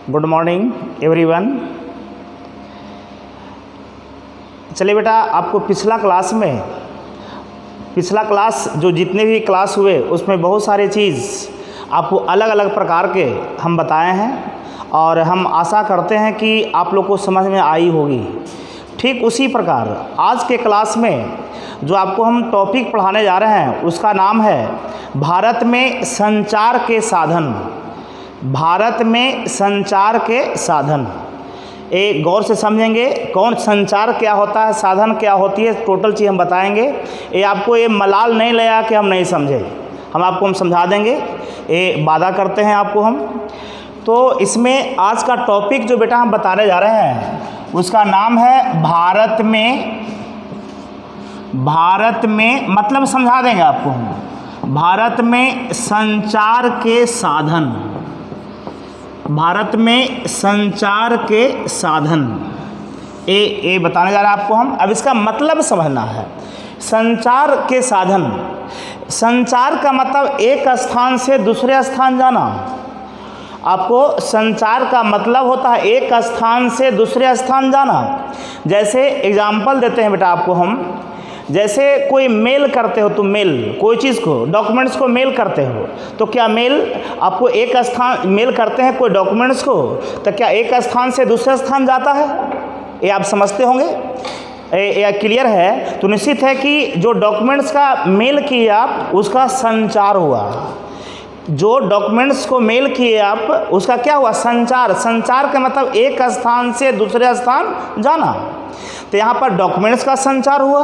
Good morning everyone. चलिए बेटा, आपको पिछला क्लास जो जितने भी क्लास हुए उसमें बहुत सारे चीज़ आपको अलग अलग प्रकार के हम बताए हैं और हम आशा करते हैं कि आप लोग को समझ में आई होगी। ठीक उसी प्रकार आज के क्लास में जो आपको हम टॉपिक पढ़ाने जा रहे हैं उसका नाम है भारत में संचार के साधन। भारत में संचार के साधन। एक गौर से समझेंगे कौन संचार क्या होता है, साधन क्या होती है, टोटल चीज़ हम बताएंगे। ये आपको ये मलाल नहीं लगा कि हम नहीं समझे, हम समझा देंगे, ये वादा करते हैं आपको हम। तो इसमें आज का टॉपिक जो बेटा हम बताने जा रहे हैं उसका नाम है भारत में मतलब समझा देंगे आपको हम। भारत में संचार के साधन। भारत में संचार के साधन ये बताने जा रहे हैं आपको हम। अब इसका मतलब समझना है। संचार के साधन, संचार का मतलब एक स्थान से दूसरे स्थान जाना। आपको संचार का मतलब होता है एक स्थान से दूसरे स्थान जाना। जैसे एग्जाम्पल देते हैं बेटा आपको हम, जैसे कोई मेल करते हो तुम, मेल कोई चीज़ को, डॉक्यूमेंट्स को मेल करते हो तो क्या मेल आपको एक स्थान मेल करते हैं कोई डॉक्यूमेंट्स को, तो क्या एक स्थान से दूसरे स्थान जाता है? ये आप समझते होंगे, ये क्लियर है। तो निश्चित है कि जो डॉक्यूमेंट्स का मेल किए आप उसका संचार हुआ। जो डॉक्यूमेंट्स को मेल किए आप उसका क्या हुआ? संचार। संचार का मतलब एक स्थान से दूसरे स्थान जाना। तो यहाँ पर डॉक्यूमेंट्स का संचार हुआ।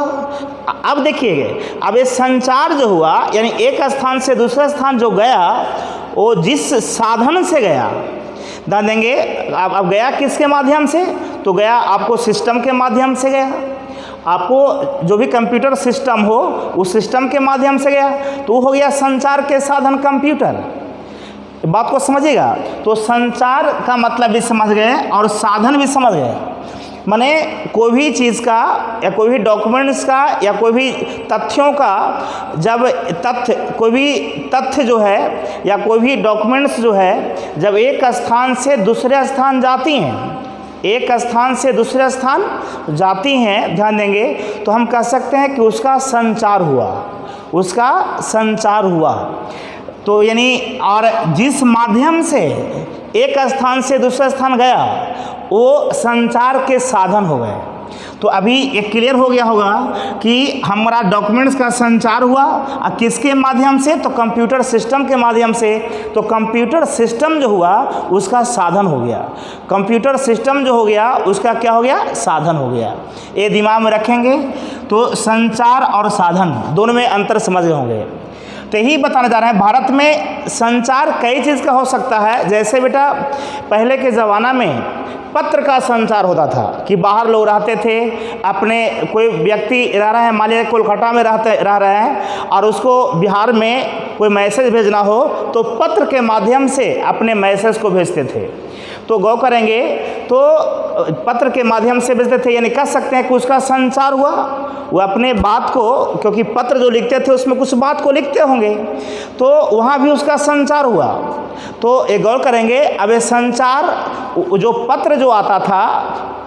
अब देखिए, अब ये संचार जो हुआ यानी एक स्थान से दूसरे स्थान जो गया वो जिस साधन से गया, ध्यान देंगे। अब गया किसके माध्यम से? तो गया आपको सिस्टम के माध्यम से गया। आपको जो भी कंप्यूटर सिस्टम हो उस सिस्टम के माध्यम से गया, तो हो गया संचार के साधन कंप्यूटर। बात को समझिएगा। तो संचार का मतलब भी समझ गए और साधन भी समझ गए। माने कोई भी चीज़ का या कोई भी डॉक्यूमेंट्स का या कोई भी तथ्यों का, जब कोई भी तथ्य जो है या कोई भी डॉक्यूमेंट्स जो है जब एक स्थान से दूसरे स्थान जाती हैं, एक स्थान से दूसरे स्थान जाती हैं, ध्यान देंगे, तो हम कह सकते हैं कि उसका संचार हुआ। उसका संचार हुआ। तो यानी और जिस माध्यम से एक स्थान से दूसरे स्थान गया वो संचार के साधन हो गए। तो अभी ये क्लियर हो गया होगा कि हमारा डॉक्यूमेंट्स का संचार हुआ किसके माध्यम से? तो कंप्यूटर सिस्टम के माध्यम से। तो कंप्यूटर सिस्टम जो हुआ उसका साधन हो गया। कंप्यूटर सिस्टम जो हो गया उसका क्या हो गया? साधन हो गया। ये दिमाग में रखेंगे। तो संचार और साधन दोनों में अंतर समझ गए होंगे। तो यही बताने जा रहे हैं भारत में संचार कई चीज़ का हो सकता है। जैसे बेटा पहले के ज़माना में पत्र का संचार होता था कि बाहर लोग रहते थे, अपने कोई व्यक्ति रह रहे हैं, मान लीजिए कोलकाता में रह रहे हैं और उसको बिहार में कोई मैसेज भेजना हो तो पत्र के माध्यम से अपने मैसेज को भेजते थे। तो गौर करेंगे तो पत्र के माध्यम से भेजते थे, यानी कह सकते हैं कि उसका संचार हुआ। वो अपने बात को, क्योंकि पत्र जो लिखते थे उसमें कुछ बात को लिखते होंगे, तो वहाँ भी उसका संचार हुआ। तो एक गौर करेंगे, अब ये संचार जो पत्र जो आता था,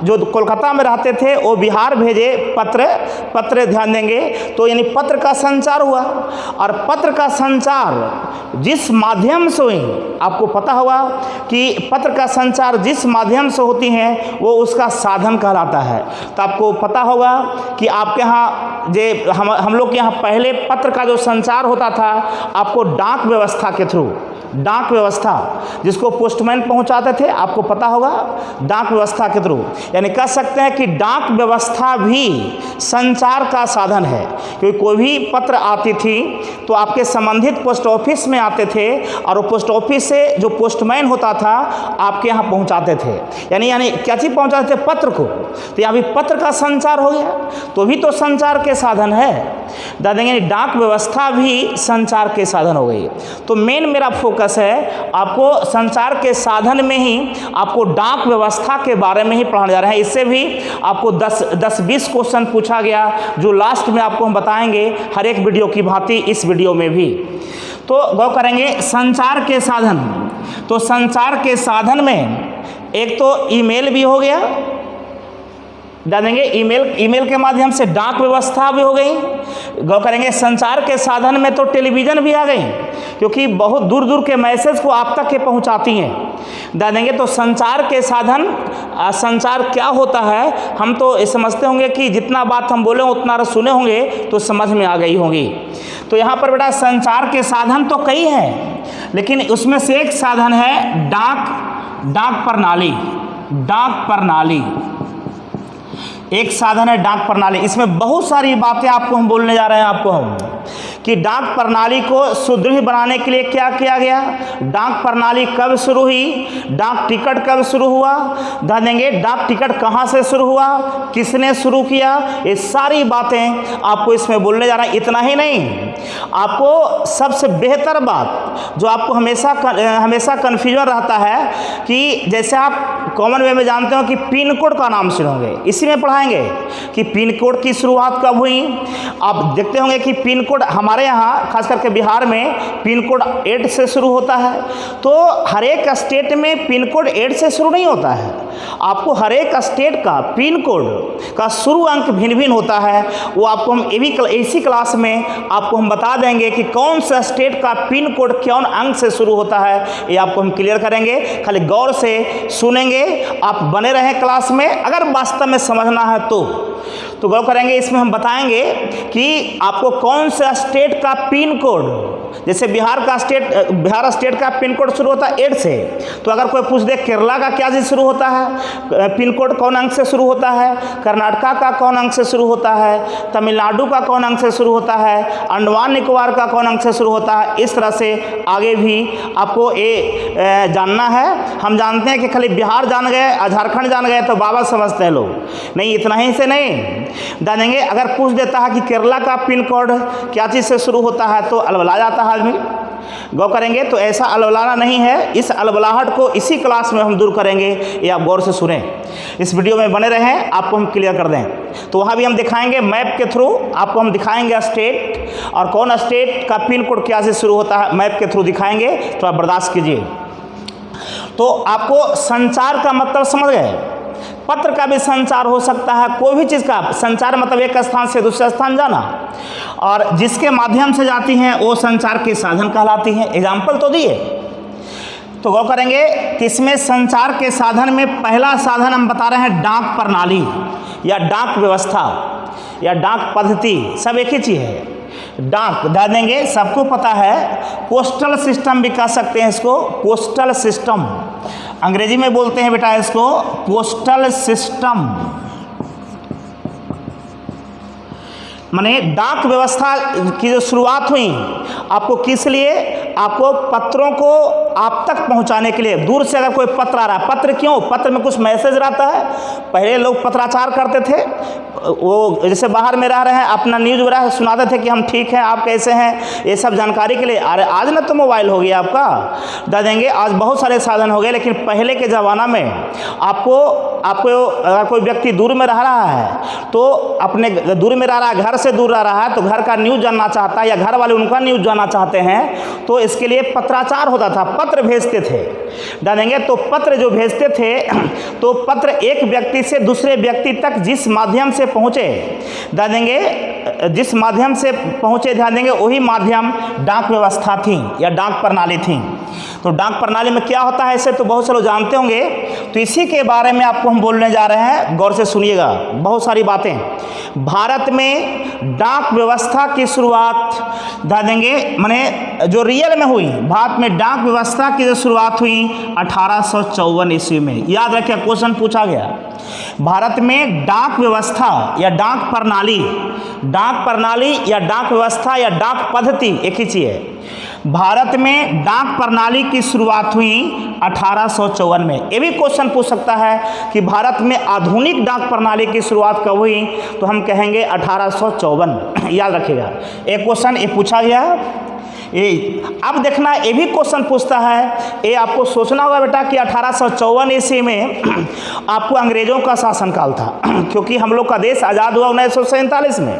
जो कोलकाता में रहते थे वो बिहार भेजे पत्र ध्यान देंगे, तो यानी पत्र का संचार हुआ। और पत्र का संचार जिस माध्यम से हुई, आपको पता होगा कि पत्र का संचार जिस माध्यम से होती हैं वो उसका साधन कहलाता है। तो आपको पता होगा कि आपके यहाँ हम लोग के यहाँ पहले पत्र का जो संचार होता था आपको डाक व्यवस्था के थ्रू, डाक व्यवस्था जिसको पोस्टमैन पहुंचाते थे, आपको पता होगा, डाक व्यवस्था के थ्रू। यानी कह सकते हैं कि डाक व्यवस्था भी संचार का साधन है। क्योंकि कोई भी पत्र आती थी तो आपके संबंधित पोस्ट ऑफिस में आते थे और वो पोस्ट ऑफिस से जो पोस्टमैन होता था आपके यहाँ पहुंचाते थे। यानी क्या चीज़ पहुंचाते थे? पत्र को। तो यहाँ भी पत्र का संचार हो गया, तो भी तो संचार के साधन है। देंगे डाक व्यवस्था भी संचार के साधन हो गई। तो मेन मेरा फोकस है आपको संचार के साधन में ही आपको डाक व्यवस्था के बारे में ही पढ़ाने जा रहे हैं। इससे भी आपको 10-20 क्वेश्चन पूछा गया जो लास्ट में आपको हम बताएंगे हर एक वीडियो की भांति इस वीडियो में भी। तो गौर करेंगे संचार के साधन। तो संचार के साधन में एक तो ईमेल भी हो गया, जानेंगे ईमेल के माध्यम से डाक व्यवस्था भी हो गई। गौर करेंगे संचार के साधन में तो टेलीविज़न भी आ गई, क्योंकि बहुत दूर दूर के मैसेज को आप तक के पहुंचाती हैं। जानेंगे तो संचार के साधन, संचार क्या होता है हम तो ये समझते होंगे कि जितना बात हम बोले उतना सुने होंगे तो समझ में आ गई होगी। तो यहाँ पर बेटा संचार के साधन तो कई हैं, लेकिन उसमें से एक साधन है डाक प्रणाली। डाक प्रणाली एक साधन है, डाक प्रणाली। इसमें बहुत सारी बातें आपको हम बोलने जा रहे हैं आपको हम कि डाक प्रणाली को सुदृढ़ बनाने के लिए क्या किया गया, डाक प्रणाली कब शुरू हुई, डाक टिकट कब शुरू हुआ, ध्यान देंगे डाक टिकट कहाँ से शुरू हुआ, किसने शुरू किया, ये सारी बातें आपको इसमें बोलने जा रहे हैं। इतना ही नहीं, आपको सबसे बेहतर बात जो आपको हमेशा कन्फ्यूजन रहता है कि जैसे आप कॉमन वे में जानते हो कि पिन कोड का नाम सुनोगे, इसी में पढ़ाएंगे कि पिन कोड की शुरुआत कब हुई। आप देखते होंगे कि पिन कोड हमारे यहाँ खास करके बिहार में पिन कोड 8 से शुरू होता है। तो हर एक स्टेट में पिन कोड 8 से शुरू नहीं होता है, आपको हर एक स्टेट का पिन कोड का शुरू अंक भिन्न भिन्न होता है। वो आपको हम इसी क्लास में आपको हम बता देंगे कि कौन सा स्टेट का पिन कोड कौन अंक से शुरू होता है, ये आपको हम क्लियर करेंगे। खाली गौर से सुनेंगे, आप बने रहें क्लास में। अगर वास्तव में समझना है तो गौर करेंगे, इसमें हम बताएंगे कि आपको कौन सा स्टेट का पिन कोड, जैसे बिहार स्टेट का पिन कोड शुरू होता है 8 से, तो अगर कोई पूछ दे केरला का क्या चीज़ शुरू होता है, पिन कोड कौन अंक से शुरू होता है, कर्नाटका का कौन अंक से शुरू होता है, तमिलनाडु का कौन अंक से शुरू होता है, अंडमान निकोबार का कौन अंक से शुरू होता है, इस तरह से आगे भी आपको ये जानना है। हम जानते हैं कि खाली बिहार जान गए, झारखंड जान गए तो बाबा समझते हैं लोग, नहीं इतना ही से नहीं जानेंगे। अगर पूछ देता है कि केरला का पिन कोड क्या चीज़ से शुरू होता है तो अलबला जाता है आदमी। गौर करेंगे तो ऐसा अलबलाना नहीं है, इस अलबलाहट को इसी क्लास में हम दूर करेंगे, ये आप गौर से सुने, इस वीडियो में बने रहें, आपको हम क्लियर कर दें। तो वहाँ भी हम दिखाएंगे मैप के थ्रू, आपको हम दिखाएंगे स्टेट और कौन स्टेट का पिन कोड क्या से शुरू होता है, मैप के थ्रू दिखाएंगे, तो आप बर्दाश्त कीजिए। तो आपको संचार का मतलब समझ गए, पत्र का भी संचार हो सकता है, कोई भी चीज़ का संचार मतलब एक स्थान से दूसरे स्थान जाना, और जिसके माध्यम से जाती हैं वो संचार के साधन कहलाती हैं। एग्जाम्पल तो दिए, तो गौर करेंगे कि इसमें संचार के साधन में पहला साधन हम बता रहे हैं डाक प्रणाली या डाक व्यवस्था या डाक पद्धति, सब एक ही चीज़ है। डाक ध्यान देंगे, सबको पता है पोस्टल सिस्टम भी कह सकते हैं इसको, पोस्टल सिस्टम अंग्रेजी में बोलते हैं बेटा इसको पोस्टल सिस्टम। माने डाक व्यवस्था की जो शुरुआत हुई आपको किस लिए, आपको पत्रों को आप तक पहुंचाने के लिए। दूर से अगर कोई पत्र आ रहा है, पत्र क्यों, पत्र में कुछ मैसेज रहता है। पहले लोग पत्राचार करते थे, वो जैसे बाहर में रह रहे हैं अपना न्यूज़ वगैरह सुनाते थे कि हम ठीक हैं, आप कैसे हैं, ये सब जानकारी के लिए। अरे आज ना तो मोबाइल हो गया आपका, दे देंगे, आज बहुत सारे साधन हो गए। लेकिन पहले के ज़माना में आपको अगर कोई व्यक्ति दूर में रह रहा है तो अपने दूर में रह रहा है, घर से दूर रह रहा है, तो घर का न्यूज़ जानना चाहता है या घर वाले उनका न्यूज़ जानना चाहते हैं, तो इसके लिए पत्राचार होता था, पत्र भेजते थे, जानेंगे। तो पत्र जो भेजते थे, तो पत्र एक व्यक्ति से दूसरे व्यक्ति तक जिस माध्यम से पहुँचे, जानेंगे जिस माध्यम से पहुँचे, ध्यान देंगे वही माध्यम डाक व्यवस्था थी या डाक प्रणाली थी। तो डाक प्रणाली में क्या होता है ऐसे तो बहुत से लोग जानते होंगे, तो इसी के बारे में आपको हम बोलने जा रहे हैं, गौर से सुनिएगा बहुत सारी बातें। भारत में डाक व्यवस्था की शुरुआत ध्यान देंगे माने जो रियल में हुई, भारत में डाक व्यवस्था की जो शुरुआत हुई 1854 ईस्वी में। याद रखिए क्वेश्चन पूछा गया, भारत में डाक व्यवस्था या डाक प्रणाली या डाक व्यवस्था या डाक पद्धति एक ही चीज़ है। भारत में डाक प्रणाली की शुरुआत हुई 1854 में। ये भी क्वेश्चन पूछ सकता है कि भारत में आधुनिक डाक प्रणाली की शुरुआत कब हुई, तो हम कहेंगे 1854। याद रखिएगा, एक क्वेश्चन ये पूछा गया। ये अब देखना, ये भी क्वेश्चन पूछता है, ये आपको सोचना होगा बेटा कि 1854 ईस्वी में आपको अंग्रेजों का शासनकाल था, क्योंकि हम लोग का देश आज़ाद हुआ 1947 में।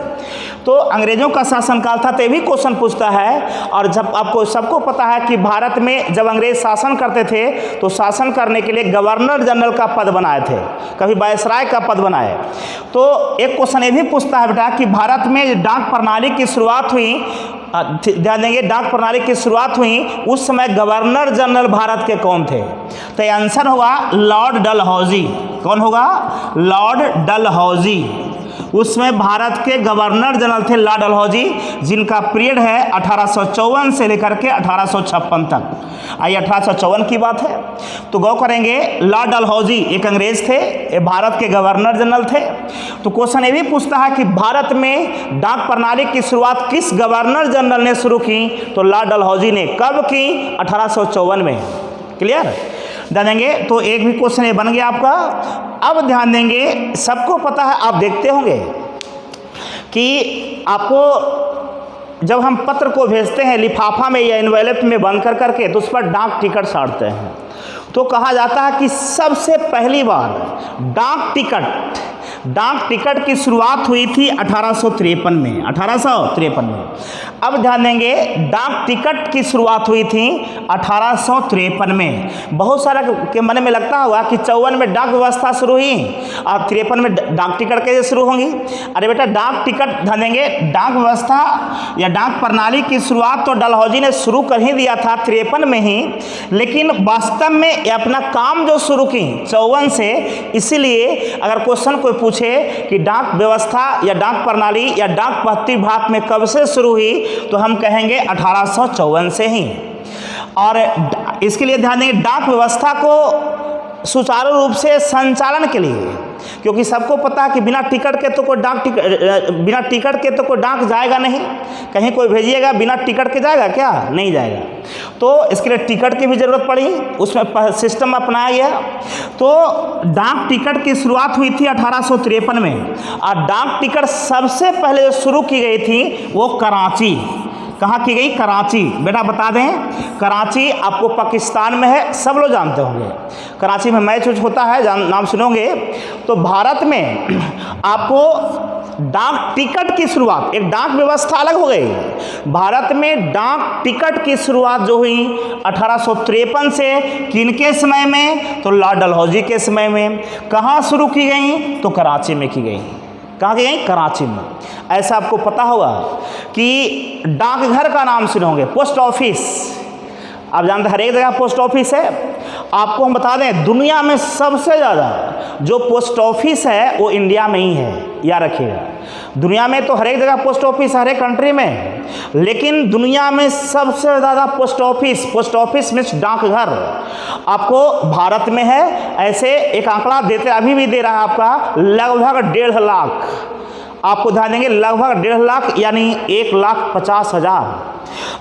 तो अंग्रेजों का शासनकाल था, तो ये भी क्वेश्चन पूछता है। और जब आपको सबको पता है कि भारत में जब अंग्रेज शासन करते थे तो शासन करने के लिए गवर्नर जनरल का पद बनाए थे, कभी वायसराय का पद बनाए। तो एक क्वेश्चन ये भी पूछता है बेटा कि भारत में डाक प्रणाली की शुरुआत हुई, ध्यान देंगे, डाक प्रणाली की शुरुआत हुई उस समय गवर्नर जनरल भारत के कौन थे? तो आंसर होगा लॉर्ड डलहौजी। कौन होगा? लॉर्ड डलहौजी। उसमें भारत के गवर्नर जनरल थे लॉर्ड डलहौजी, जिनका पीरियड है 1854 से लेकर के 1856 तक। आइए 1854 की बात है तो गौर करेंगे, लॉर्ड डलहौजी एक अंग्रेज थे, ये भारत के गवर्नर जनरल थे। तो क्वेश्चन ये भी पूछता है कि भारत में डाक प्रणाली की शुरुआत किस गवर्नर जनरल ने शुरू की? तो लॉर्ड डलहौजी ने। कब की? 1854 में। क्लियर? ध्यान देंगे तो एक भी क्वेश्चन ये बन गया आपका। अब ध्यान देंगे, सबको पता है, आप देखते होंगे कि आपको जब हम पत्र को भेजते हैं लिफाफा में या एनवेलप में बंद कर करके, तो उस पर डाक टिकट साटते हैं। तो कहा जाता है कि सबसे पहली बार डाक टिकट की शुरुआत हुई थी 1853 में। 1853 में। अब ध्यान देंगे, डाक टिकट की शुरुआत हुई थी 1853 में। बहुत सारा के मन में लगता होगा कि 54 में डाक व्यवस्था शुरू हुई और 53 में डाक टिकट कैसे शुरू होंगी? अरे बेटा, डाक टिकट, ध्यान देंगे, डाक व्यवस्था या डाक प्रणाली की शुरुआत तो डलहौजी ने शुरू कर ही दिया था 53 में ही, लेकिन वास्तव में ये अपना काम जो शुरू की 54 से। इसीलिए अगर क्वेश्चन कोई पूछे कि डाक व्यवस्था या डाक प्रणाली या डाक पद्धति भारत में कब से शुरू हुई, तो हम कहेंगे 1854 से ही। और इसके लिए ध्यान देंगे, डाक व्यवस्था को सुचारू रूप से संचालन के लिए, क्योंकि सबको पता है कि बिना टिकट के तो कोई डाक जाएगा नहीं। कहीं कोई भेजिएगा बिना टिकट के जाएगा क्या? नहीं जाएगा। तो इसके लिए टिकट की भी ज़रूरत पड़ी, उसमें सिस्टम अपनाया गया। तो डाक टिकट की शुरुआत हुई थी 1853 में, और डाक टिकट सबसे पहले जो शुरू की गई थी वो कराची। कहाँ की गई? कराची। बेटा बता दें, कराची आपको पाकिस्तान में है, सब लोग जानते होंगे। कराची में मैच होता है, नाम सुनोगे। तो भारत में आपको डाक टिकट की शुरुआत, एक डाक व्यवस्था अलग हो गई। भारत में डाक टिकट की शुरुआत जो हुई 1853 से, किनके समय में? तो लॉर्ड डलहौजी के समय में। कहाँ शुरू की गई? तो कराची में की गई। कहाँ की गई? कराची में। ऐसा आपको पता होगा कि डाकघर का नाम सुनोगे, पोस्ट ऑफिस। आप जानते हैं हर एक जगह पोस्ट ऑफिस है। आपको हम बता दें, दुनिया में सबसे ज़्यादा जो पोस्ट ऑफिस है वो इंडिया में ही है, याद रखिएगा। दुनिया में तो हर एक जगह पोस्ट ऑफिस, हर एक कंट्री में, लेकिन दुनिया में सबसे ज़्यादा पोस्ट ऑफिस मीन्स डाकघर आपको भारत में है। ऐसे एक आंकड़ा देते, अभी भी दे रहा है आपका, लगभग 1.5 लाख। आपको ध्यान देंगे, लगभग 1.5 लाख यानी 1,50,000।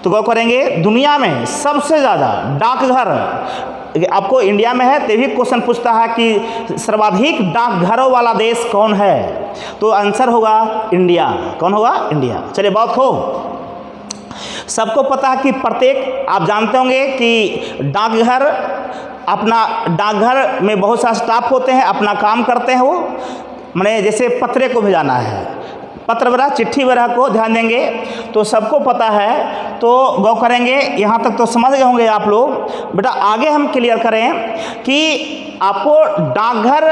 तो गौर करेंगे, दुनिया में सबसे ज़्यादा डाकघर आपको इंडिया में है। तो भी क्वेश्चन पूछता है कि सर्वाधिक डाकघरों वाला देश कौन है? तो आंसर होगा इंडिया। कौन होगा? इंडिया। चलिए बहुत खूब। सबको पता है कि प्रत्येक, आप जानते होंगे कि डाकघर, अपना डाकघर में बहुत सारे स्टाफ होते हैं, अपना काम करते हैं। वो मैंने जैसे पत्रे को भेजाना है, पत्र वगैरह, चिट्ठी वगैरह को, ध्यान देंगे तो सबको पता है। तो गौर करेंगे, यहाँ तक तो समझ गए होंगे आप लोग। बेटा आगे हम क्लियर करें कि आपको डाकघर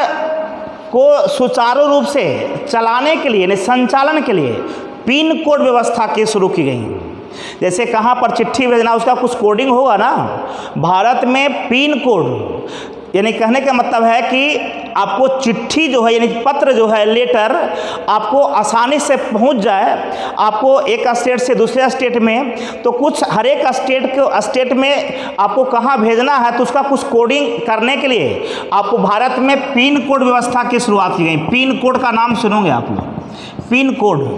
को सुचारू रूप से चलाने के लिए, संचालन के लिए पिन कोड व्यवस्था की शुरू की गई। जैसे कहाँ पर चिट्ठी भेजना, उसका कुछ कोडिंग होगा ना। भारत में पिन कोड, यानी कहने का मतलब है कि आपको चिट्ठी जो है, यानी पत्र जो है, लेटर, आपको आसानी से पहुंच जाए। आपको एक स्टेट से दूसरे स्टेट में, तो कुछ हर एक स्टेट में आपको कहाँ भेजना है, तो उसका कुछ कोडिंग करने के लिए आपको भारत में पिन कोड व्यवस्था की शुरुआत की गई। पिन कोड का नाम सुनोगे आप लोग, पिन कोड।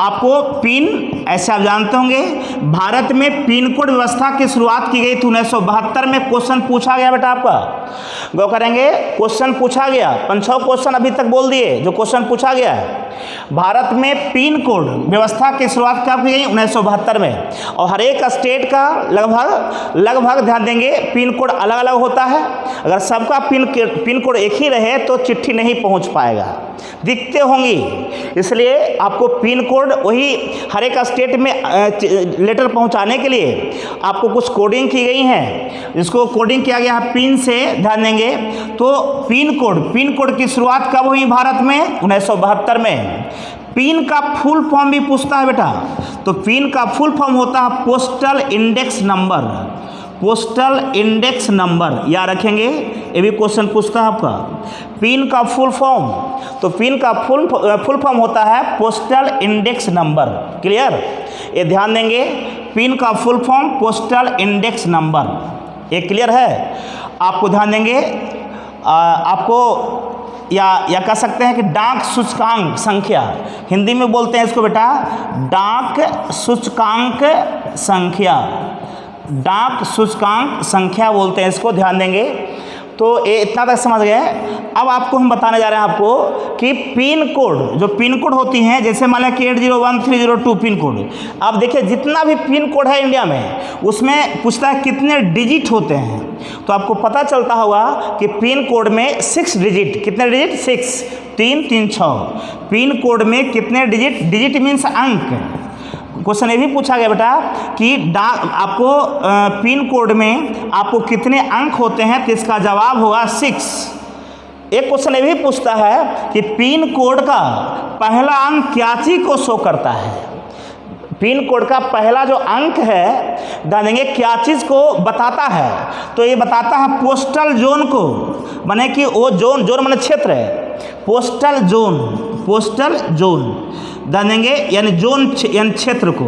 आपको पिन, ऐसे आप जानते होंगे, भारत में पिन कोड व्यवस्था की शुरुआत की गई थी 1972 में। क्वेश्चन पूछा गया बेटा आपका गौर करेंगे, क्वेश्चन पूछा गया, 5-6 क्वेश्चन अभी तक बोल दिए जो क्वेश्चन पूछा गया है। भारत में पिन कोड व्यवस्था की शुरुआत कब की गई? 1972 में। और हर एक स्टेट का लगभग ध्यान देंगे पिन कोड अलग अलग होता है। अगर सबका पिन कोड एक ही रहे तो चिट्ठी नहीं पहुंच पाएगा, दिखते होंगी। इसलिए आपको पिन कोड वही हर एक स्टेट में लेटर पहुंचाने के लिए आपको कुछ कोडिंग की गई है, जिसको कोडिंग किया गया है पिन से, ध्यान देंगे। तो पिन कोड की शुरुआत कब हुई भारत में? 1972 में। पिन का फुल फॉर्म भी पूछता है बेटा, तो पिन का फुल फॉर्म होता है postal index number. Postal index number याद रखेंगे, ये भी क्वेश्चन पूछता है आपका। पिन का फुल फॉर्म, तो पिन का फुल फॉर्म होता है पोस्टल इंडेक्स नंबर। क्लियर? ये ध्यान देंगे, पिन का full form postal index number, ये क्लियर है? आपको ध्यान देंगे, आपको या कह सकते हैं कि डाक सूचकांक संख्या, हिंदी में बोलते हैं इसको बेटा डाक सूचकांक संख्या। डाक सूचकांक संख्या बोलते हैं इसको, ध्यान देंगे। तो ये इतना तक समझ गए। अब आपको हम बताने जा रहे हैं आपको कि पिन कोड, जो पिन कोड होती हैं, जैसे मान लें कि 801302 पिन कोड। अब देखिए जितना भी पिन कोड है इंडिया में, उसमें पूछता है कितने डिजिट होते हैं। तो आपको पता चलता होगा कि पिन कोड में 6 डिजिट, कितने डिजिट? 6, 3 3 6। पिन कोड में कितने डिजिट? डिजिट मीन्स अंक। क्वेश्चन ये भी पूछा गया बेटा कि आपको पिन कोड में आपको कितने अंक होते हैं, तो इसका जवाब होगा 6। एक क्वेश्चन ये भी पूछता है कि पिन कोड का पहला अंक क्या चीज को शो करता है? पिन कोड का पहला जो अंक है, जानेंगे क्या चीज़ को बताता है? तो ये बताता है पोस्टल जोन को, माने कि वो जोन माने क्षेत्र है, पोस्टल जोन जानेंगे, यानी जोन यानी क्षेत्र को।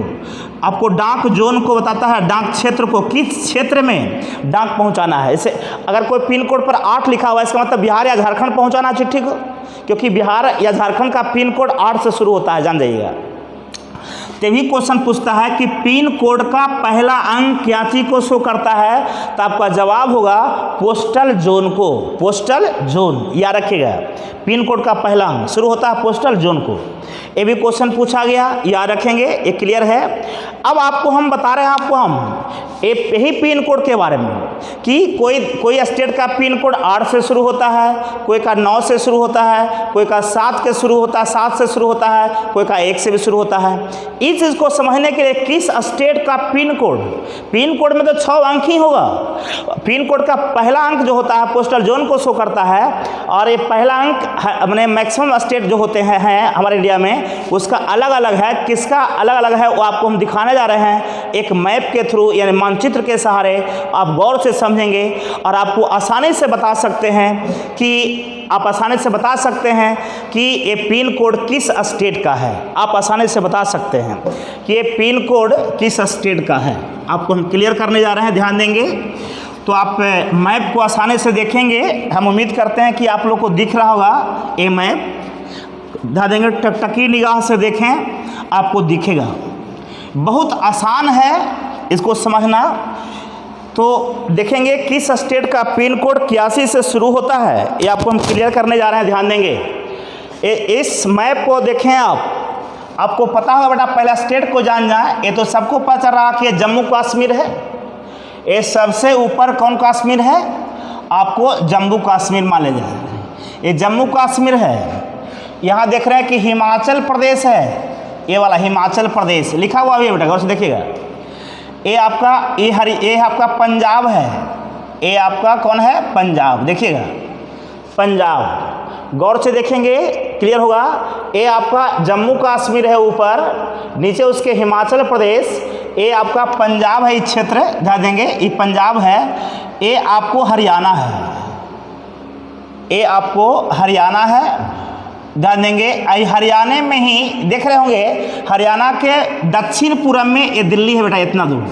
आपको डाक जोन को बताता है, डाक क्षेत्र को, किस क्षेत्र में डाक पहुंचाना है। इसे अगर कोई पिन कोड पर 8 लिखा हुआ है, इसका मतलब बिहार या झारखंड पहुंचाना है चिट्ठी को, क्योंकि बिहार या झारखंड का पिन कोड 8 से शुरू होता है, जान जाइएगा। तभी क्वेश्चन पूछता है कि पिन कोड का पहला अंक क्या चीज को शो करता है, तो आपका जवाब होगा पोस्टल जोन को। पोस्टल जोन याद रखिएगा, पिन कोड का पहला अंक शुरू होता है पोस्टल जोन को। ये भी क्वेश्चन पूछा गया, याद रखेंगे, ये क्लियर है। अब आपको हम बता रहे हैं, यही पिन कोड के बारे में कि कोई स्टेट का पिन कोड 8 से शुरू होता है, कोई का 9 से शुरू होता है, कोई का 7 से शुरू होता है, कोई का 1 से भी शुरू होता है। इस चीज़ को समझने के लिए किस स्टेट का पिन कोड में तो 6 अंक ही होगा। पिन कोड का पहला अंक जो होता है पोस्टल जोन को शो करता है, और ये पहला अंक मैंने मैक्सिमम स्टेट जो होते हैं हमारे इंडिया में, उसका अलग अलग है। किसका अलग अलग है वो आपको हम दिखाने जा रहे हैं, एक मैप के थ्रू, यानी मानचित्र के सहारे। आप गौर से समझेंगे और आपको आसानी से बता सकते हैं कि ये पिन कोड किस स्टेट का है। आप आसानी से बता सकते हैं कि ये पिन कोड किस स्टेट का है। आपको हम क्लियर करने जा रहे हैं, ध्यान देंगे। तो आप मैप को आसानी से देखेंगे, हम उम्मीद करते हैं कि आप लोग को दिख रहा होगा ये मैप। ध्यान देंगे, टकटकी निगाह से देखें, आपको दिखेगा। बहुत आसान है इसको समझना। तो देखेंगे किस स्टेट का पिन कोड 81 से शुरू होता है, ये आपको हम क्लियर करने जा रहे हैं, ध्यान देंगे। इस मैप को देखें आपको पता होगा बेटा, पहला स्टेट को जान जाए। ये तो सबको पता चल रहा कि ये जम्मू कश्मीर है। ये सबसे ऊपर कौन कश्मीर है? आपको जम्मू कश्मीर मान ले जाए, ये जम्मू कश्मीर है। यहाँ देख रहे हैं कि हिमाचल प्रदेश है, ये वाला हिमाचल प्रदेश लिखा हुआ भी है बेटा, गौर से देखिएगा। ये आपका पंजाब है, ये आपका कौन है? पंजाब, देखिएगा पंजाब, गौर से देखेंगे क्लियर होगा। ये आपका जम्मू कश्मीर है ऊपर, नीचे उसके हिमाचल प्रदेश, ये आपका पंजाब है, ये क्षेत्र ध्यान देंगे, ये पंजाब है। ये आपको हरियाणा है, ध्यान देंगे। हरियाणा में ही देख रहे होंगे, हरियाणा के दक्षिण पूर्व में ये दिल्ली है बेटा, इतना दूर।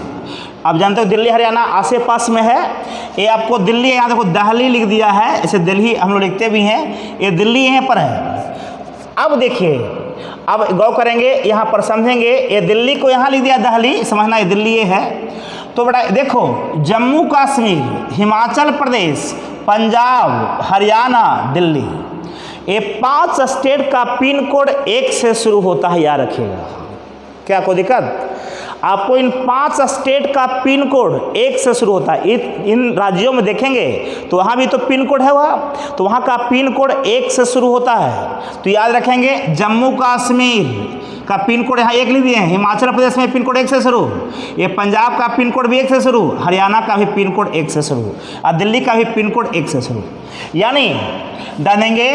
आप जानते हो दिल्ली हरियाणा आसे पास में है। ये आपको दिल्ली, यहाँ देखो दिल्ली लिख दिया है, ऐसे दिल्ली हम लोग लिखते भी हैं, ये दिल्ली यहाँ पर है। अब देखिए, अब गौर करेंगे, यहाँ पर समझेंगे, ये दिल्ली को यहाँ लिख दिया दिल्ली, समझना ये दिल्ली ये है। तो बेटा देखो, जम्मू कश्मीर, हिमाचल प्रदेश, पंजाब, हरियाणा, दिल्ली, ये 5 स्टेट का पिन कोड 1 से शुरू होता है, याद रखिएगा। क्या कोई दिक्कत? आपको इन 5 स्टेट का पिन कोड 1 से शुरू होता है। इन राज्यों में देखेंगे तो वहाँ भी तो पिन कोड है, वहाँ तो वहाँ का पिन कोड 1 से शुरू होता है। तो याद रखेंगे, जम्मू कश्मीर का पिन कोड यहाँ 1 लिख दिए हैं, हिमाचल प्रदेश में पिन कोड 1 से शुरू, ये पंजाब का पिन कोड भी 1 से शुरू, हरियाणा का भी पिन कोड 1 से शुरू, और दिल्ली का भी पिन कोड 1 से शुरू। यानी जानेंगे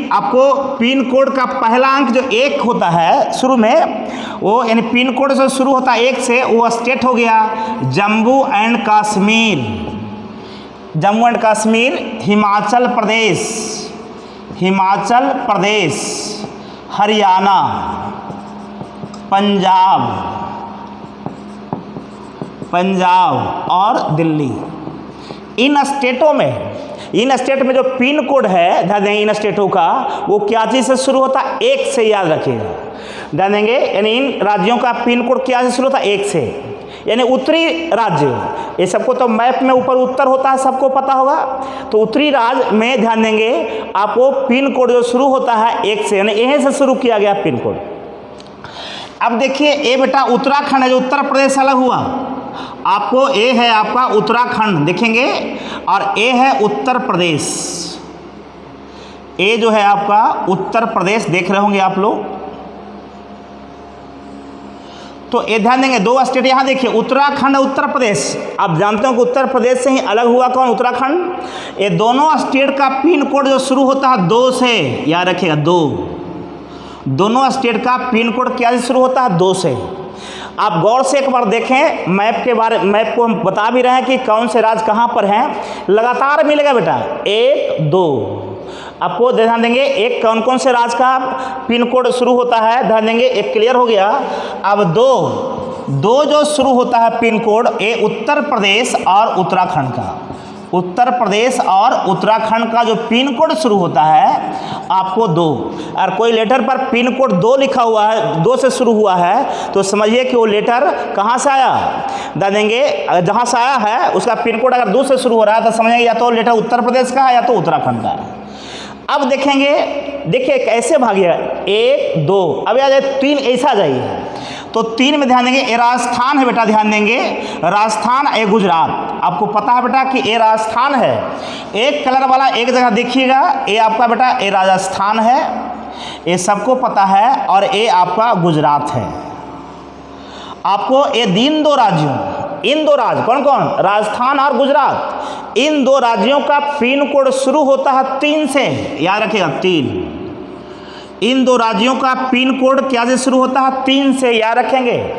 आपको पिन कोड का पहला अंक जो 1 होता है शुरू में, वो यानी पिन कोड जो शुरू होता है 1 से, वो स्टेट हो गया जम्मू एंड कश्मीर, जम्मू एंड कश्मीर, हिमाचल प्रदेश, हिमाचल प्रदेश, हरियाणा, पंजाब और दिल्ली। इन स्टेटों में जो पिन कोड है, ध्यान देंगे इन स्टेटों का, वो क्या चीज़ से शुरू होता है? 1 से, याद रखिएगा। ध्यान देंगे, यानी इन राज्यों का पिन कोड क्या से शुरू होता है? 1 से। यानी उत्तरी राज्य, ये सबको तो मैप में ऊपर उत्तर होता है, सबको पता होगा। तो उत्तरी राज्य में ध्यान देंगे आपको पिन कोड जो शुरू होता है 1 से, यानी यहीं से शुरू किया गया पिन कोड। अब देखिए, ये बेटा उत्तराखंड है, जो उत्तर प्रदेश अलग हुआ, आपको ये है आपका उत्तराखंड देखेंगे, और ये है उत्तर प्रदेश, ये जो है आपका उत्तर प्रदेश देख रहे होंगे आप लोग। तो ये ध्यान देंगे 2 स्टेट यहाँ देखिए, उत्तराखंड और उत्तर प्रदेश। आप जानते हो कि उत्तर प्रदेश से ही अलग हुआ कौन? उत्तराखंड। ये दोनों स्टेट का पिन कोड जो शुरू होता है 2 से, याद रखिएगा 2। दोनों स्टेट का पिन कोड क्या से शुरू होता है? 2 से। आप गौर से एक बार देखें, मैप को हम बता भी रहे हैं कि कौन से राज्य कहाँ पर हैं, लगातार मिलेगा बेटा 1, 2। आपको ध्यान देंगे एक कौन कौन से राज्य का पिन कोड शुरू होता है, ध्यान देंगे, एक क्लियर हो गया। अब 2 जो शुरू होता है पिन कोड, ये उत्तर प्रदेश और उत्तराखंड का, उत्तर प्रदेश और उत्तराखंड का जो पिन कोड शुरू होता है आपको 2, और कोई लेटर पर पिन कोड 2 लिखा हुआ है, 2 से शुरू हुआ है, तो समझिए कि वो लेटर कहाँ से आया, ध्यान देंगे जहाँ से आया है उसका पिन कोड अगर 2 से शुरू हो रहा है तो समझेंगे या तो लेटर उत्तर प्रदेश का है या तो उत्तराखंड का है। अब देखेंगे, देखिए कैसे भागिए 1, 2, अब आ जाए 3, ऐसा जाइए तो 3 में ध्यान देंगे, ये राजस्थान है बेटा, ध्यान देंगे राजस्थान, ये गुजरात। आपको पता है बेटा कि ये राजस्थान है, एक कलर वाला एक जगह देखिएगा, ये आपका बेटा ये राजस्थान है, ये सबको पता है, और ये आपका गुजरात है। आपको ये इन 2 राज्य कौन कौन? राजस्थान और गुजरात, इन 2 राज्यों का पिन कोड शुरू होता है 3 से, याद रखिएगा 3। इन 2 राज्यों का पिन कोड क्या से शुरू होता है? 3 से, याद रखेंगे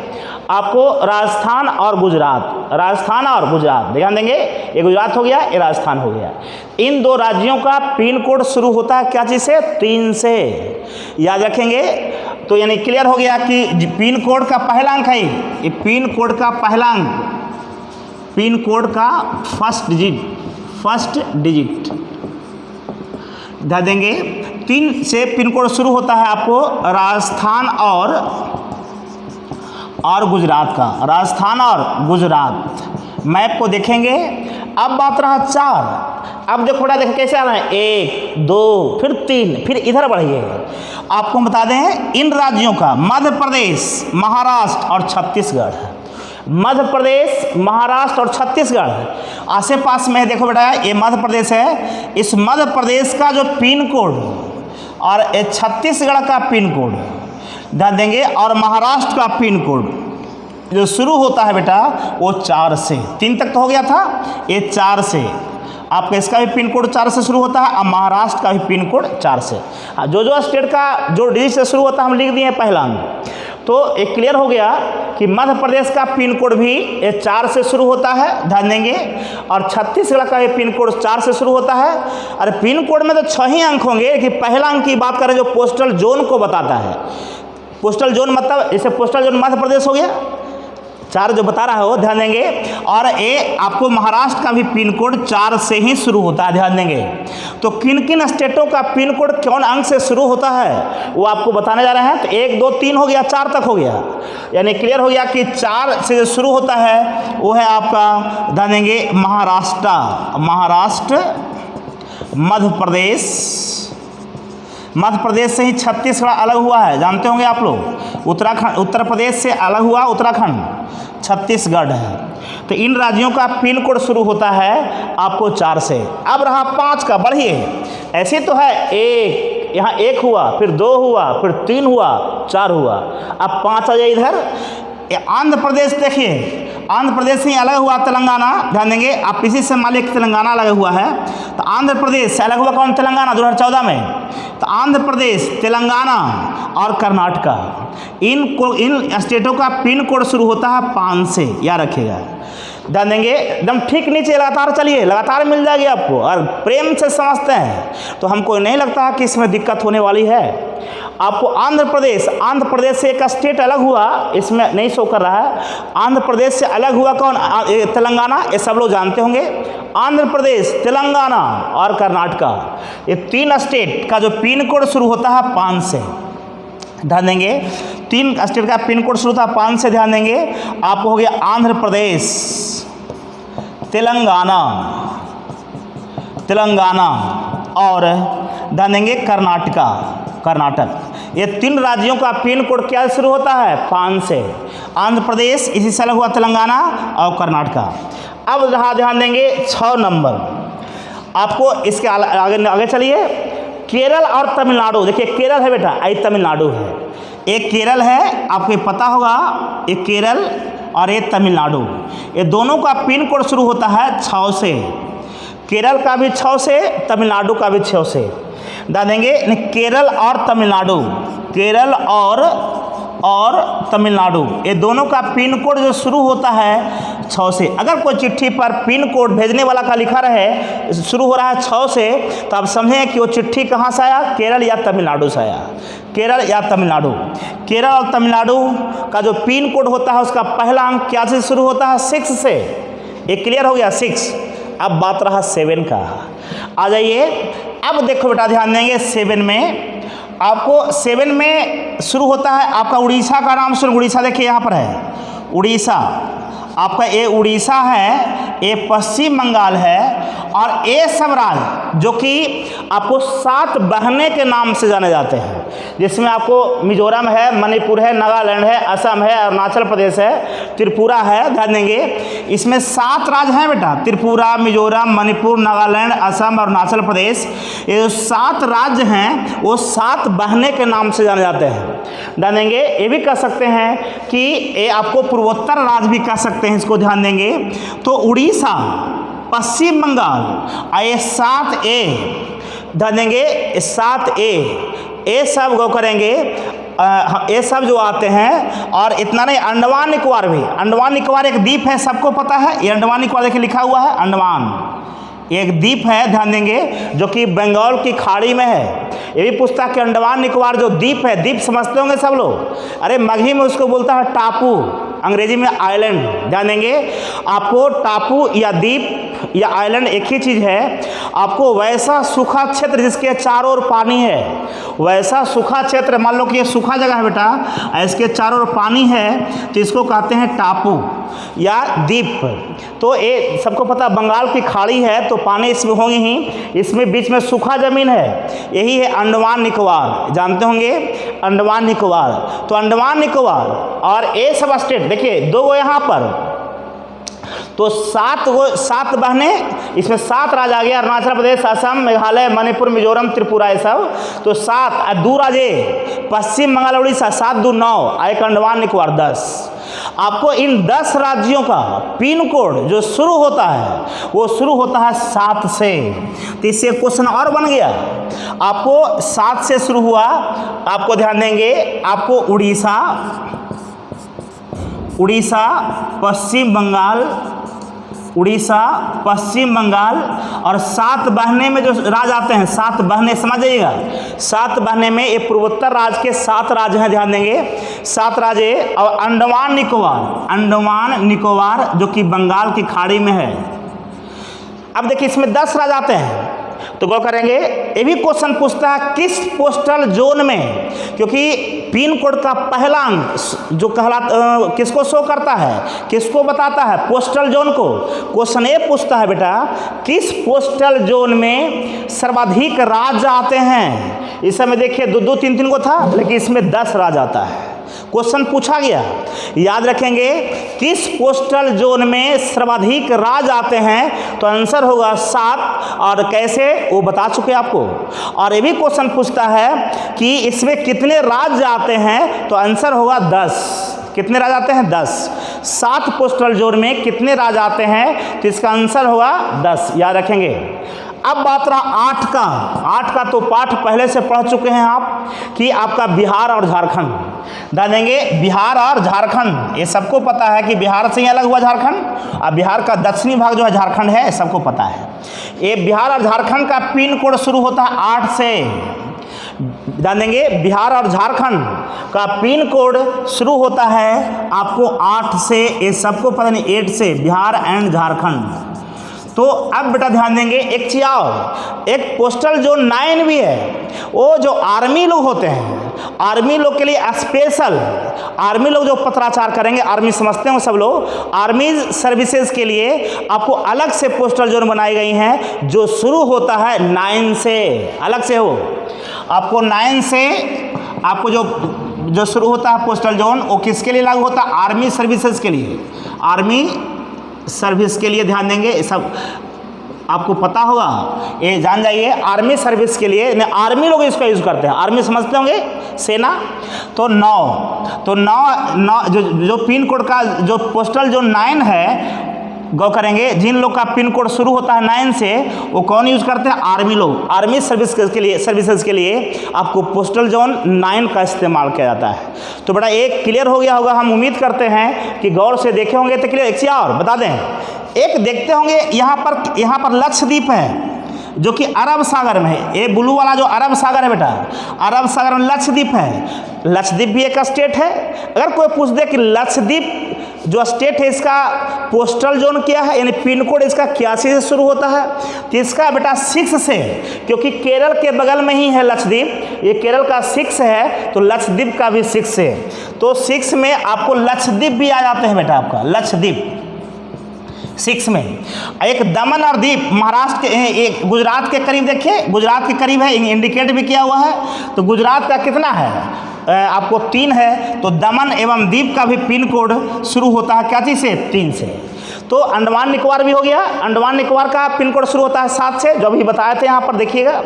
आपको राजस्थान और गुजरात, राजस्थान और गुजरात ध्यान देंगे, ये गुजरात हो गया, ये राजस्थान हो गया। इन 2 राज्यों का पिन कोड शुरू होता है क्या चीज़ से? 3 से, याद रखेंगे। तो यानी क्लियर हो गया कि पिन कोड का पहला अंक है, ये पिन कोड का पहला अंक, पिन कोड का फर्स्ट डिजिट ध्यान देंगे 3 से पिन कोड शुरू होता है आपको राजस्थान और गुजरात का, राजस्थान और गुजरात। मैप को देखेंगे। अब बात रहा 4। अब देखो बेटा, देखो कैसे आ रहा है, 1, 2, फिर 3, फिर इधर बढ़िए। आपको बता दें इन राज्यों का मध्य प्रदेश, महाराष्ट्र और छत्तीसगढ़, मध्य प्रदेश, महाराष्ट्र और छत्तीसगढ़ आसे पास में है। देखो बेटा, ये मध्य प्रदेश है, इस मध्य प्रदेश का जो पिन कोड और ये छत्तीसगढ़ का पिन कोड ध्यान देंगे, और महाराष्ट्र का पिन कोड जो शुरू होता है बेटा वो 4 से, 3 तक तो हो गया था, ये 4 से आपका इसका भी पिन कोड 4 से शुरू होता है, और महाराष्ट्र का भी पिन कोड 4 से। जो स्टेट का जो डिजिट से शुरू होता है हम लिख दिए पहला अंक। तो एक क्लियर हो गया कि मध्य प्रदेश का पिन कोड भी 4 से शुरू होता है, ध्यान देंगे, और छत्तीसगढ़ का भी पिन कोड 4 से शुरू होता है। और पिन कोड में तो 6 ही अंक होंगे, कि पहला अंक की बात करें जो पोस्टल जोन को बताता है। पोस्टल जोन मतलब जैसे पोस्टल जोन मध्य प्रदेश हो गया, 4 जो बता रहा है वो ध्यान देंगे। और ये आपको महाराष्ट्र का भी पिन कोड 4 से ही शुरू होता है, ध्यान देंगे। तो किन किन स्टेटों का पिन कोड कौन अंक से शुरू होता है वो आपको बताने जा रहे हैं। तो 1 2 3 हो गया, 4 तक हो गया, यानी क्लियर हो गया कि 4 से जो शुरू होता है वो है आपका, ध्यान देंगे, महाराष्ट्र, मध्य प्रदेश से ही छत्तीसगढ़ अलग हुआ है, जानते होंगे आप लोग। उत्तराखंड, उत्तर प्रदेश से अलग हुआ उत्तराखंड, छत्तीसगढ़ है। तो इन राज्यों का पिन कोड शुरू होता है आपको 4 से। अब रहा 5 का, बढ़िए, ऐसे तो है 1, यहाँ 1 हुआ, फिर 2 हुआ, फिर 3 हुआ, 4 हुआ, अब 5 आ जाए इधर। आंध्र प्रदेश देखिए, आंध्र प्रदेश से अलग हुआ तेलंगाना, ध्यान देंगे। आप इसी से मान लिया तेलंगाना अलग हुआ है, तो आंध्र प्रदेश से अलग हुआ कौन, तेलंगाना 2014 में। तो आंध्र प्रदेश, तेलंगाना और कर्नाटका, इन स्टेटों का पिन कोड शुरू होता है 5 से, याद रखिएगा, ध्यान देंगे। एकदम ठीक नीचे लगातार चलिए, लगातार मिल जाएगी आपको, और प्रेम से समझते हैं तो हमको नहीं लगता कि इसमें दिक्कत होने वाली है। आपको आंध्र प्रदेश से एक स्टेट अलग हुआ, इसमें नहीं शो कर रहा है। आंध्र प्रदेश से अलग हुआ कौन, तेलंगाना, ये सब लोग जानते होंगे। आंध्र प्रदेश, तेलंगाना और कर्नाटका, ये 3 स्टेट का जो पिन कोड शुरू होता है 5 से, ध्यान देंगे। 3 स्टेट का पिन कोड शुरू होता है 5 से, ध्यान देंगे। आपको हो गया आंध्र प्रदेश, तेलंगाना और ध्यान देंगे कर्नाटक, ये 3 राज्यों का पिन कोड क्या शुरू होता है 5 से। आंध्र प्रदेश, इसी से अलग हुआ तेलंगाना और कर्नाटका। अब रहा, ध्यान देंगे, 6 नंबर, आपको इसके आगे चलिए, केरल और तमिलनाडु। देखिए केरल है बेटा, आई तमिलनाडु है। एक केरल है, आपको पता होगा, एक केरल और एक तमिलनाडु, ये दोनों का पिन कोड शुरू होता है 6 से। केरल का भी 6 से, तमिलनाडु का भी 6 से, ध्यान देंगे। केरल और तमिलनाडु, ये दोनों का पिन कोड जो शुरू होता है 6 से। अगर कोई चिट्ठी पर पिन कोड भेजने वाला का लिखा रहे शुरू हो रहा है 6 से, तो आप समझें कि वो चिट्ठी कहाँ से आया, केरल या तमिलनाडु से आया, केरल या तमिलनाडु। केरल और तमिलनाडु का जो पिन कोड होता है उसका पहला अंक क्या से शुरू होता है, 6 से। ये क्लियर हो गया 6। अब बात रहा 7 का, आ जाइए। अब देखो बेटा, ध्यान देंगे, 7 में आपको 7 में शुरू होता है आपका उड़ीसा का नाम शुरू। उड़ीसा देखिए यहाँ पर है, उड़ीसा आपका, ये उड़ीसा है, ये पश्चिम बंगाल है, और ये सब राज्य जो कि आपको 7 बहने के नाम से जाने जाते हैं, जिसमें आपको मिजोरम है, मणिपुर है, नागालैंड है, असम है, अरुणाचल प्रदेश है, त्रिपुरा है, ध्यान देंगे। इसमें 7 राज्य हैं बेटा, त्रिपुरा, मिजोरम, मणिपुर, नागालैंड, असम, अरुणाचल प्रदेश। ये जो 7 राज्य हैं वो 7 बहने के नाम से जाने जाते हैं, ध्यान देंगे। ये भी कह सकते हैं कि ये आपको पूर्वोत्तर राज्य भी कह सकते हैं, इसको ध्यान देंगे। तो उड़ीसा, पश्चिम बंगाल, ये 7A, ध्यान देंगे, 7A, ये सब गो करेंगे, ये सब जो आते हैं। और इतना नहीं, अंडमान निकोबार भी, अंडमान निकोबार एक द्वीप है, सबको पता है। ये अंडमान निकोबार देखिए लिखा हुआ है, अंडमान एक द्वीप है, ध्यान देंगे, जो कि बंगाल की खाड़ी में है। ये भी पूछता है कि अंडमान निकोबार जो द्वीप है, द्वीप समझते होंगे सब लोग, अरे मगही में उसको बोलता है टापू, अंग्रेजी में आइलैंड, ध्यान देंगे। आपको टापू या द्वीप या आइलैंड एक ही चीज़ है। आपको वैसा सूखा क्षेत्र जिसके चारों ओर पानी है, वैसा सूखा क्षेत्र, मान लो कि ये सूखा जगह है बेटा, इसके चारों ओर पानी है, तो इसको कहते हैं टापू या द्वीप। तो ये सबको पता, बंगाल की खाड़ी है तो पानी इसमें होंगे ही, इसमें बीच में सूखा जमीन है, यही है अंडमान निकोबार, जानते होंगे अंडमान निकोबार। तो अंडमान निकोबार और ये सब स्टेट देखिए, 2 गो यहाँ पर, तो 7 बहने, इसमें 7 राज्य आ गया, अरुणाचल प्रदेश, असम, मेघालय, मणिपुर, मिजोरम, त्रिपुरा, ये सब। तो 7 2 राज्य, पश्चिम बंगाल, उड़ीसा, 7 2 9, एक अंडमान निकोबार 10। आपको इन 10 राज्यों का पिन कोड जो शुरू होता है वो शुरू होता है 7 से। तो इससे क्वेश्चन और बन गया, आपको 7 से शुरू हुआ, आपको ध्यान देंगे, आपको उड़ीसा, पश्चिम बंगाल, उड़ीसा, पश्चिम बंगाल, और 7 बहने में जो राज्य आते हैं, 7 बहने समझ जाइएगा, 7 बहने में ये पूर्वोत्तर राज्य के 7 राज्य हैं, ध्यान देंगे 7 राज्य। और अंडमान निकोबार, अंडमान निकोबार जो कि बंगाल की खाड़ी में है। अब देखिए इसमें 10 राज्य आते हैं, तो गौर करेंगे। ये भी क्वेश्चन पूछता है किस पोस्टल जोन में, क्योंकि पिन कोड का पहला अंक जो किसको शो करता है, किसको बताता है, पोस्टल जोन को। क्वेश्चन ये पूछता है बेटा किस पोस्टल जोन में सर्वाधिक राज्य आते हैं। इस समय देखिए 2-2, 3-3 को था, लेकिन इसमें 10 राज्य आता है। क्वेश्चन पूछा गया, याद रखेंगे किस पोस्टल जोन में सर्वाधिक राज्य आते हैं, तो आंसर होगा 7। और कैसे वो बता चुके आपको। और ये भी क्वेश्चन पूछता है कि इसमें कितने राज्य आते हैं, तो आंसर होगा 10। कितने राज्य आते हैं, 10। 7 पोस्टल जोन में कितने राज्य आते हैं, तो इसका आंसर होगा 10, याद रखेंगे। अब बात रहा 8 का। 8 का तो पाठ पहले से पढ़ चुके हैं आप कि आपका बिहार और झारखंड। जानेंगे बिहार और झारखंड, ये सबको पता है कि बिहार से ही अलग हुआ झारखंड, और बिहार का दक्षिणी भाग जो है झारखंड है, सबको पता है। ये बिहार और झारखंड का पिन कोड शुरू होता है 8 से। जानेंगे बिहार और झारखंड का पिन कोड शुरू होता है आपको 8 से, ये सबको पता नहीं, 8 से, बिहार एंड झारखंड। तो अब बेटा ध्यान देंगे एक चीज और, एक पोस्टल जोन 9 भी है। वो जो आर्मी लोग होते हैं, आर्मी लोग के लिए स्पेशल, आर्मी लोग जो पत्राचार करेंगे, आर्मी समझते हैं सब लोग, आर्मी सर्विसेज के लिए आपको अलग से पोस्टल जोन बनाई गई हैं जो शुरू होता है 9 से, अलग से हो आपको 9 से। आपको जो शुरू होता है पोस्टल जोन, वो किसके लिए लागू होता है, आर्मी सर्विसेज के लिए, आर्मी सर्विस के लिए। ध्यान देंगे सब आपको पता होगा, ये जान जाइए, आर्मी सर्विस के लिए आर्मी लोग इसका यूज़ करते हैं, आर्मी समझते होंगे, सेना। तो 9 जो पिन कोड का जो पोस्टल जो 9 है, गौ करेंगे जिन लोग का पिन कोड शुरू होता है 9 से, वो कौन यूज़ करते हैं, आर्मी लोग। आर्मी सर्विसेज के लिए आपको पोस्टल जोन 9 का इस्तेमाल किया जाता है। तो बड़ा एक क्लियर हो गया होगा, हम उम्मीद करते हैं कि गौर से देखे होंगे तो क्लियर। एक चीज़ और बता दें, एक देखते होंगे यहाँ पर लक्षद्वीप है जो कि अरब सागर में है। ये ब्लू वाला जो अरब सागर है बेटा, अरब सागर में लक्षद्वीप है। लक्षद्वीप भी एक स्टेट है। अगर कोई पूछ दे कि लक्षद्वीप जो स्टेट है इसका पोस्टल जोन क्या है, यानी पिन कोड इसका 81 से शुरू होता है, तो इसका बेटा 6 से, क्योंकि केरल के बगल में ही है लक्षद्वीप, ये केरल का 6 है, तो लक्षद्वीप का भी 6 है। तो 6 में आपको लक्षद्वीप भी आ जाते हैं बेटा, आपका लक्षद्वीप 6 में। एक दमन और दीप महाराष्ट्र के, एक गुजरात के करीब, देखिए गुजरात के करीब है, इंडिकेट भी किया हुआ है। तो गुजरात का कितना है, आपको 3 है। तो दमन एवं दीप का भी पिन कोड शुरू होता है क्या चीज़ से, 3 से। तो अंडमान निकोबार भी हो गया, अंडमान निकोबार का पिन कोड शुरू होता है 7 से, जो अभी बताए थे यहाँ पर देखिएगा,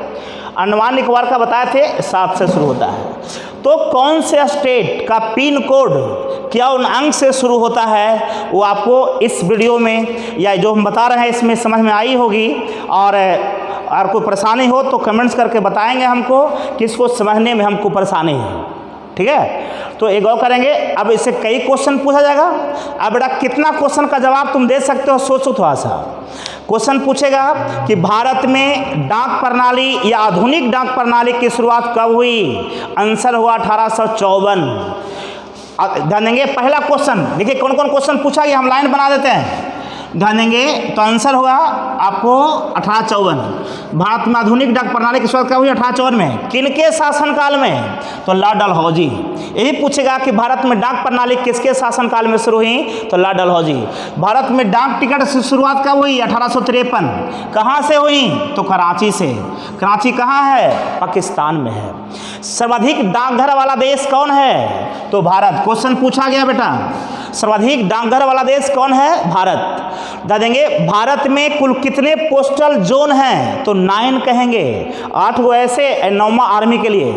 अंडमान निकोबार का बताए थे 7 से शुरू होता है। तो कौन से स्टेट का पिन कोड क्या उन अंक से शुरू होता है, वो आपको इस वीडियो में या जो हम बता रहे हैं इसमें समझ में आई होगी। और कोई परेशानी हो तो कमेंट्स करके बताएंगे हमको, किसको समझने में हमको परेशानी है, ठीक है। तो एक और करेंगे, अब इससे कई क्वेश्चन पूछा जाएगा। अब बेटा कितना क्वेश्चन का जवाब तुम दे सकते हो, सोचो थोड़ा सा। क्वेश्चन पूछेगा कि भारत में डाक प्रणाली या आधुनिक डाक प्रणाली की शुरुआत कब हुई, आंसर हुआ 1854। ध्यान देंगे पहला क्वेश्चन, देखिए कौन कौन क्वेश्चन पूछा गया, हम लाइन बना देते हैं, ध्यान देंगे। तो आंसर होगा आपको 1854। भारत में आधुनिक डाक प्रणाली की शुरुआत कब हुई, 1854 में। किनके शासनकाल में, तो लॉर्ड डलहौजी। यही पूछेगा कि भारत में डाक प्रणाली किसके शासनकाल में शुरू हुई, तो लॉर्ड डलहौजी। भारत में डाक टिकट की शुरुआत कब हुई, 1853। कहाँ से हुई, तो कराची से। कराची कहाँ है, पाकिस्तान में है। सर्वाधिक डाकघर वाला देश कौन है, तो भारत। क्वेश्चन पूछा गया बेटा, सर्वाधिक डाकघर वाला देश कौन है, भारत। बता देंगे भारत में कुल कितने पोस्टल जोन हैं, तो 9 कहेंगे, 8 वो ऐसे, 9वां आर्मी के लिए।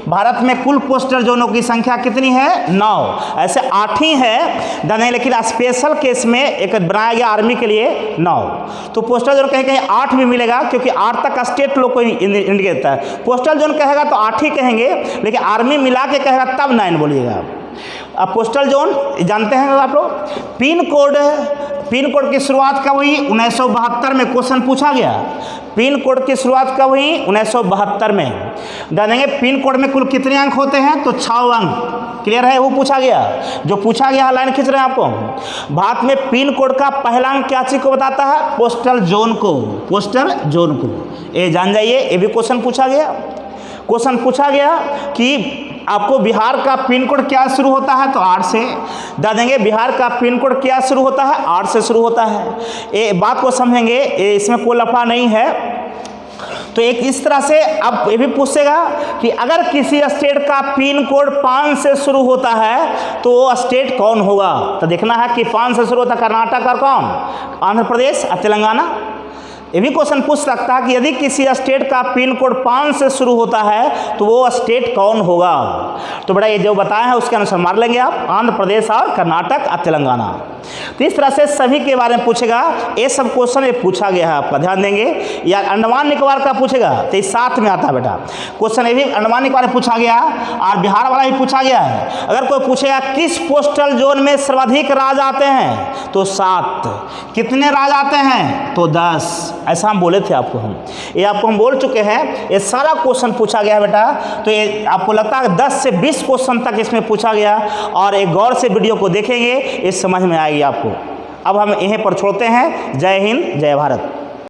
भारत में कुल पोस्टल जोनों की संख्या कितनी है, 9, ऐसे 8 ही है जाने, लेकिन स्पेशल केस में एक बनाया गया आर्मी के लिए 9। तो पोस्टल जोन कहीं कहीं 8 भी मिलेगा, क्योंकि 8 तक स्टेट लोग को इंडिकेट देता है। पोस्टल जोन कहेगा तो 8 ही कहेंगे, लेकिन आर्मी मिला के कहेगा तब 9 बोलिएगा। अब पोस्टल जोन जानते हैं आप लोग, पिन कोड पिन कोड की शुरुआत कब हुई? 1972 में क्वेश्चन पूछा गया। पिन कोड की शुरुआत कब हुई? 1972 में। जानेंगे पिन कोड में कुल कितने अंक होते हैं? तो 6 अंक। क्लियर है? वो पूछा गया, जो पूछा गया लाइन खींच रहे हैं आपको। भारत में पिन कोड का पहला अंक क्या चीज को बताता है? पोस्टल जोन को, पोस्टल जोन को। ये जान जाइए, ये भी क्वेश्चन पूछा गया। क्वेश्चन पूछा गया कि आपको बिहार का पिन कोड क्या शुरू होता है? तो 8 से। बता देंगे बिहार का पिन कोड क्या शुरू होता है? 8 से शुरू होता है। ये बात को समझेंगे, इसमें कोई लफड़ा नहीं है। तो एक इस तरह से अब ये भी पूछेगा कि अगर किसी स्टेट का पिन कोड 5 से शुरू होता है तो वो स्टेट कौन होगा? तो देखना है कि 5 से शुरू होता है कर्नाटक और कौन? आंध्र प्रदेश और तेलंगाना। ये भी क्वेश्चन पूछ सकता है कि यदि किसी स्टेट का पिन कोड 5 से शुरू होता है तो वो स्टेट कौन होगा? तो बेटा ये जो बताया है उसके अनुसार मार लेंगे आप, आंध्र प्रदेश और कर्नाटक और तेलंगाना। तो इस तरह से सभी के बारे में पूछेगा। ये सब क्वेश्चन ये पूछा गया है, आपका ध्यान देंगे। या अंडमान निकोबार का पूछेगा तो इस साथ में आता है बेटा क्वेश्चन। ये भी अंडमान निकोबार पूछा गया और बिहार वाला भी पूछा गया है। अगर कोई पूछेगा किस पोस्टल जोन में सर्वाधिक राज आते हैं? तो 7। कितने राज आते हैं? तो 10। ऐसा हम बोले थे आपको, ये आपको हम बोल चुके हैं। ये सारा क्वेश्चन पूछा गया बेटा। तो ये आपको लगता है 10 से 20 क्वेश्चन तक इसमें पूछा गया। और एक गौर से वीडियो को देखेंगे, ये समझ में आएगी आपको। अब हम यहीं पर छोड़ते हैं। जय हिंद, जय भारत।